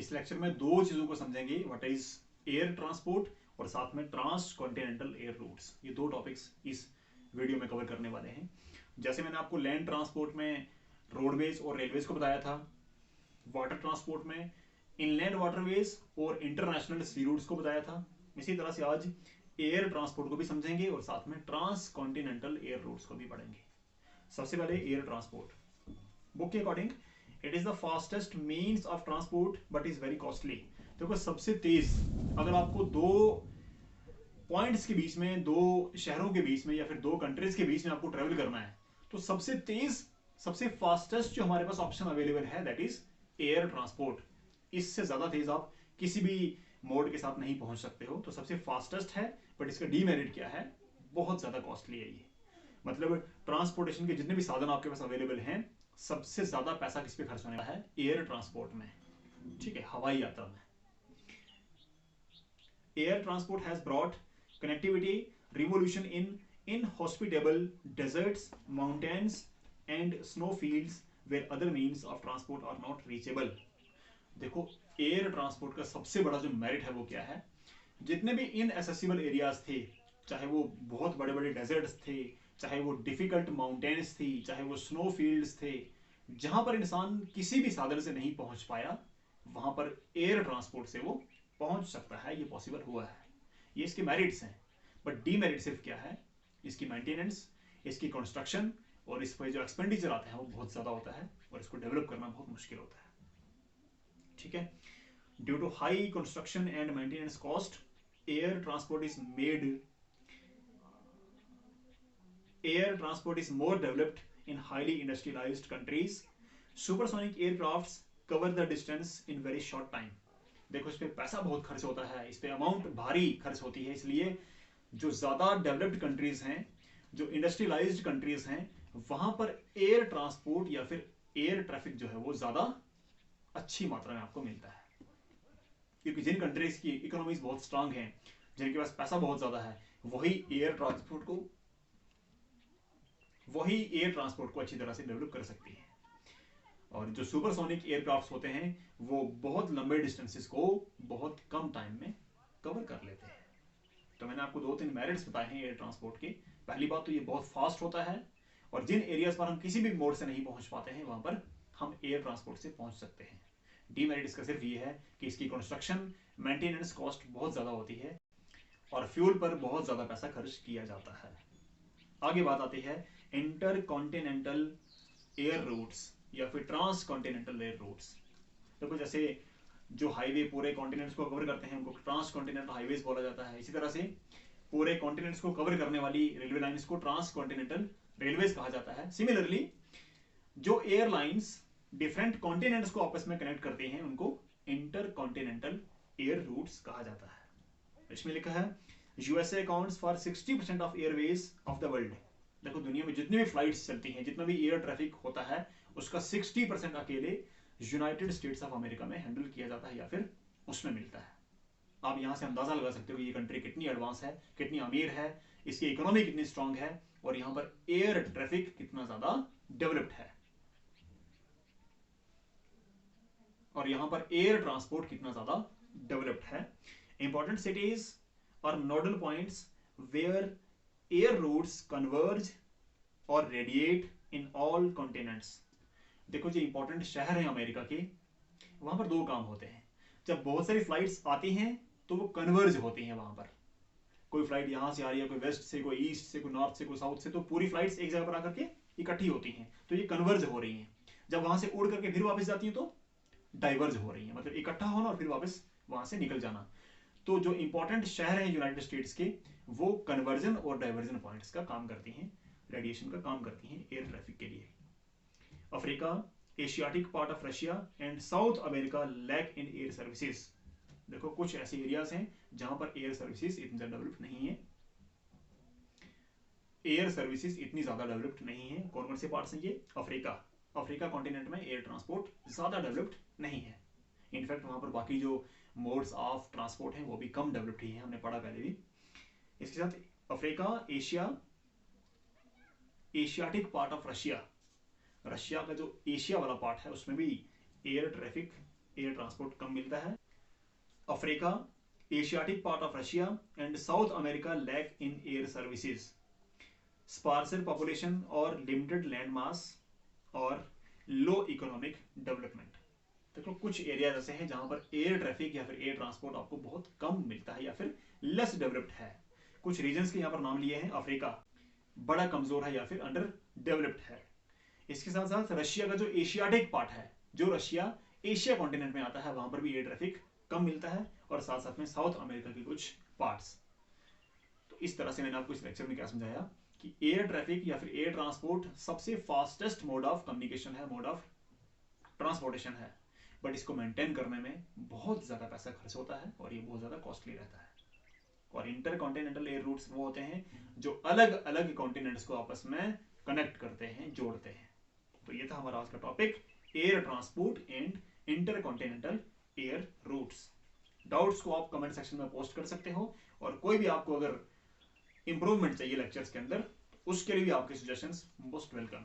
इस लेक्चर में दो चीजों को समझेंगे, व्हाट इज एयर ट्रांसपोर्ट और साथ में ट्रांस कॉन्टिनेंटल एयर रूट्स। ये दो टॉपिक्स इस वीडियो में कवर करने वाले हैं। जैसे मैंने आपको लैंड ट्रांसपोर्ट में रोडवेज और रेलवेज को बताया था, वाटर ट्रांसपोर्ट में इनलैंड वाटरवेज और इंटरनेशनल सी रूट्स को बताया था, इसी तरह से आज एयर ट्रांसपोर्ट को भी समझेंगे और साथ में ट्रांस कॉन्टिनेंटल एयर रूट्स को भी पढ़ेंगे। सबसे पहले एयर ट्रांसपोर्ट। बुक के according it is the fastest means of transport but is very costly. देखो सबसे तेज, अगर आपको दो पॉइंट्स के बीच में, दो शहरों के बीच में या फिर दो कंट्रीज के बीच में आपको ट्रेवल करना है, तो सबसे तेज, सबसे फास्टेस्ट जो हमारे पास ऑप्शन अवेलेबल है दैट इज एयर ट्रांसपोर्ट। इससे ज्यादा तेज आप किसी भी मोड के साथ नहीं पहुंच सकते हो, तो सबसे फास्टेस्ट है, बट इसका डीमेरिट क्या है, बहुत ज्यादा कॉस्टली है ये। मतलब ट्रांसपोर्टेशन के जितने भी साधन आपके पास अवेलेबल हैं, सबसे ज्यादा पैसा किस पे खर्च होने वाला है, एयर ट्रांसपोर्ट में, ठीक है, हवाई यात्रा में। Air transport has brought connectivity revolution in inhospitable deserts, mountains and snow fields where other means of transport are not reachable। देखो एयर ट्रांसपोर्ट का सबसे बड़ा जो मेरिट है वो क्या है, जितने भी इनएसेसिबल एरियाज थे, चाहे वो बहुत बड़े बड़े डेजर्ट्स थे, चाहे वो डिफिकल्ट माउंटेन्स थी, चाहे वो स्नो फील्ड्स थे, जहां पर इंसान किसी भी साधन से नहीं पहुंच पाया, वहां पर एयर ट्रांसपोर्ट से वो पहुंच सकता है, ये पॉसिबल हुआ है। ये इसके मेरिट्स हैं। बट डीमेरिट सिर्फ क्या है, इसकी मेंटेनेंस, इसकी कंस्ट्रक्शन और इस पर जो एक्सपेंडिचर आता है वो बहुत ज़्यादा होता है और इसको डेवलप करना बहुत मुश्किल होता है, ठीक है। Due to high construction and maintenance cost, air transport is made air transport is more developed in highly industrialised countries. Supersonic aircrafts cover the distance in very short time. देखो इस पे पैसा बहुत खर्च होता है, इस पे अमाउंट भारी खर्च होती है, इसलिए जो ज्यादा डेवलप्ड कंट्रीज हैं, जो इंडस्ट्रियलाइज्ड कंट्रीज हैं, वहां पर एयर ट्रांसपोर्ट या फिर एयर ट्रैफिक जो है वो ज्यादा अच्छी मात्रा में आपको मिलता है, क्योंकि जिन कंट्रीज की इकोनॉमीज बहुत स्ट्रांग हैं, जिनके पास पैसा बहुत ज्यादा है, वही एयर ट्रांसपोर्ट को अच्छी तरह से डेवलप कर सकती है। और जो सुपरसोनिक एयरक्राफ्ट होते हैं वो बहुत लंबे डिस्टेंसेस को बहुत कम टाइम में कवर कर लेते हैं। तो मैंने आपको दो तीन मेरिट्स बताए हैं एयर ट्रांसपोर्ट के। पहली बात तो ये बहुत फास्ट होता है, और जिन एरियाज पर हम किसी भी मोड से नहीं पहुंच पाते हैं वहां पर हम एयर ट्रांसपोर्ट से पहुंच सकते हैं। डीमेरिट इसका सिर्फ ये है कि इसकी कंस्ट्रक्शन, मेंटेनेंस कॉस्ट बहुत ज्यादा होती है और फ्यूल पर बहुत ज्यादा पैसा खर्च किया जाता है। आगे बात आती है इंटर कॉन्टिनेंटल एयर रूट्स या फिर ट्रांस कॉन्टिनेंटल एयर रूट्स। देखो जैसे जो हाईवे पूरे कॉन्टिनेंट्स को कवर करते हैं उनको ट्रांस कॉन्टिनेंटल हाईवेज बोला जाता है, इसी तरह से पूरे कॉन्टिनेंट्स को कवर करने वाली रेलवे लाइंस को ट्रांस कॉन्टिनेंटल रेलवेज कहा जाता है। सिमिलरली जो एयरलाइंस डिफरेंट कॉन्टिनेंट्स को आपस में कनेक्ट करते हैं उनको इंटर कॉन्टिनेंटल एयर रूट्स कहा जाता है। इसमें लिखा है USA accounts for 60% of Airways of the world. देखो दुनिया में जितनी भी फ्लाइट्स चलती हैं, जितना भी एयर ट्रैफिक होता है, उसका 60% अकेले यूनाइटेड स्टेट्स ऑफ अमेरिका में हैंडल किया जाता है या फिर उसमें मिलता है। आप यहां से अंदाजा लगा सकते हो कि ये कंट्री कितनी एडवांस है, कितनी अमीर है, इसकी इकोनॉमी कितनी स्ट्रांग है और यहां पर एयर ट्रैफिक कितना ज्यादा डेवलप्ड है और यहां पर एयर ट्रांसपोर्ट कितना ज्यादा डेवलप्ड है। इंपॉर्टेंट सिटीज और nodal points where air routes converge और रेडिएट इन ऑल कॉन्टिनेंट्स। देखो जो इंपॉर्टेंट शहर हैं अमेरिका के, वहां पर दो काम होते हैं। जब बहुत सारी फ्लाइट्स आती हैं तो वो कन्वर्ज होती हैं वहां पर। कोई फ्लाइट यहां से आ रही है, कोई वेस्ट से, कोई ईस्ट से, कोई नॉर्थ से, कोई साउथ से, तो पूरी फ्लाइट्स एक जगह पर आकर के इकट्ठी होती हैं, तो ये कन्वर्ज हो रही हैं। जब वहां से उड़ करके फिर वापस जाती हैं तो डाइवर्ज हो रही हैं, मतलब इकट्ठा होना और फिर वापस वहां से निकल जाना। तो जो इंपॉर्टेंट शहर हैं यूनाइटेड स्टेट्स के, वो कन्वर्जन और डाइवर्जन पॉइंट्स का काम करती हैं, रेडिएशन का काम करती हैं एयर ट्रैफिक के लिए। Africa, Asiatic part of Russia and South America lack in air services. देखो कुछ ऐसे एरियाज हैं जहां पर एयर सर्विसेज इतनी ज्यादा डेवलप्ड नहीं है, एयर सर्विसेज इतनी ज्यादा डेवलप्ड नहीं है। कौन कौन से पार्ट्स हैं ये? अफ्रीका कॉन्टिनेंट में एयर ट्रांसपोर्ट ज्यादा डेवलप्ड नहीं है। इनफैक्ट वहां पर बाकी जो मोड्स ऑफ ट्रांसपोर्ट हैं वो भी कम डेवलप्ड ही हैं, हमने पढ़ा पहले भी। इसके साथ Africa, Asiatic part of Russia का जो एशिया वाला पार्ट है उसमें भी एयर ट्रैफिक एयर ट्रांसपोर्ट कम मिलता है। Africa, Asiatic part of Russia and South America lack in air services. Sparser population और लिमिटेड लैंड मास और लो इकोनॉमिक डेवलपमेंट। देखो कुछ एरिया ऐसे हैं जहां पर एयर ट्रैफिक या फिर एयर ट्रांसपोर्ट आपको बहुत कम मिलता है या फिर लेस डेवलप्ड है। कुछ रीजन्स के यहाँ पर नाम लिए हैं। अफ्रीका बड़ा कमजोर है या फिर अंडर डेवलप्ड है। इसके साथ साथ रशिया का जो एशियाटिक पार्ट है, जो रशिया एशिया कॉन्टिनेंट में आता है, वहां पर भी एयर ट्रैफिक कम मिलता है। और साथ साथ में साउथ अमेरिका के कुछ पार्ट्स। तो इस तरह से मैंने आपको इस लेक्चर में क्या समझाया कि एयर ट्रैफिक या फिर एयर ट्रांसपोर्ट सबसे फास्टेस्ट मोड ऑफ कम्युनिकेशन है, मोड ऑफ ट्रांसपोर्टेशन है। बट इसको मेंटेन करने में बहुत ज़्यादा पैसा खर्च होता है और ये बहुत ज़्यादा कॉस्टली रहता है। और इंटर कॉन्टिनेंटल एयर रूट्स वो होते हैं जो अलग अलग कॉन्टिनेंट्स को आपस में कनेक्ट करते हैं, जोड़ते हैं। तो ये था हमारा आज का topic, air transport and intercontinental air routes. Doubts को आप कमेंट सेक्शन में पोस्ट कर सकते हो, और कोई भी आपको अगर इंप्रूवमेंट चाहिए लेक्चर्स के अंदर, उसके लिए भी आपके सजेशंस मोस्ट वेलकम है।